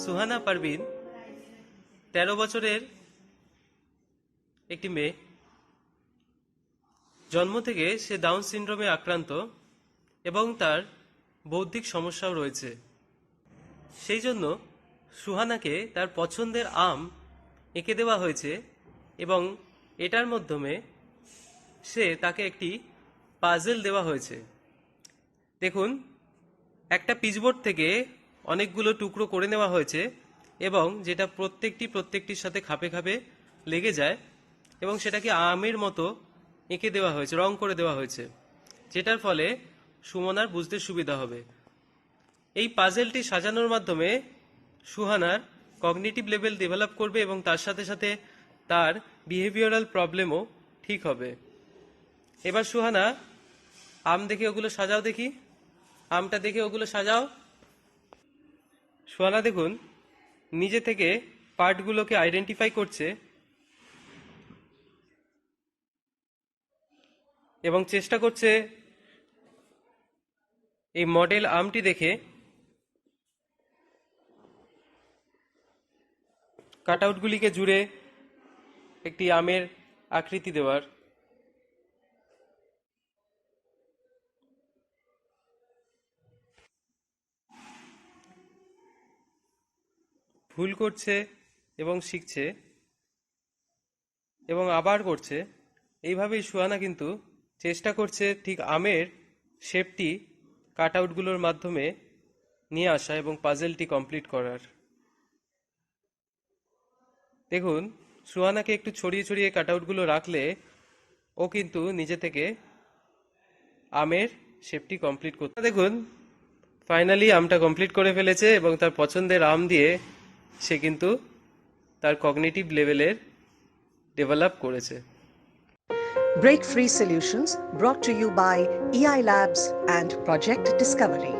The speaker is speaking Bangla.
সুহানা পারভিন 13 বছরের একটি মেয়ে। জন্ম থেকে সে ডাউন সিনড্রোমে আক্রান্ত এবং তার বৌদ্ধিক সমস্যাও রয়েছে। সেই জন্য সুহানাকে তার পছন্দের আম এঁকে দেওয়া হয়েছে এবং এটার মাধ্যমে তাকে একটি পাজেল দেওয়া হয়েছে। দেখুন, একটা পিচবোর্ড থেকে অনেকগুলো টুকরো করে নেওয়া হয়েছে এবং যেটা প্রত্যেকটির সাথে খাপে খাপে লেগে যায় এবং সেটাকে আমের মতো এঁকে দেওয়া হয়েছে, রং করে দেওয়া হয়েছে, যেটার ফলে সুমনার বুঝতে সুবিধা হবে। এই পাজেলটি সাজানোর মাধ্যমে সুহানার কগনিটিভ লেভেল ডেভেলপ করবে এবং তার সাথে সাথে তার বিহেভিয়ারাল প্রবলেমও ঠিক হবে। এবার সুহানা, আম দেখে ওগুলো সাজাও দেখি, আমটা দেখে ওগুলো সাজাও। সুহানা দেখুন, নিজে থেকে পার্টগুলোকে আইডেন্টিফাই করছে এবং চেষ্টা করছে এই মডেল আমটি দেখে কাটআউটগুলিকে জুড়ে একটি আমের আকৃতি দেওয়ার। ভুল করছে এবং শিখছে এবং আবার করছে। এইভাবেই সুহানা কিন্তু চেষ্টা করছে ঠিক আমের শেপটি কাটআউটগুলোর মাধ্যমে নিয়ে আসা এবং পাজেলটি কমপ্লিট করার। দেখুন, সুহানাকে একটু ছড়িয়ে ছড়িয়ে কাটআউটগুলো রাখলে ও কিন্তু নিজে থেকে আমের শেপটি কমপ্লিট করতে। দেখুন, ফাইনালি আমটা কমপ্লিট করে ফেলেছে এবং তার পছন্দের আম দিয়ে সে কিন্তু তার কগনিটিভ লেভেলের ডেভেলপ করেছে। Break Free Solutions brought to you by EI Labs and Project Discovery.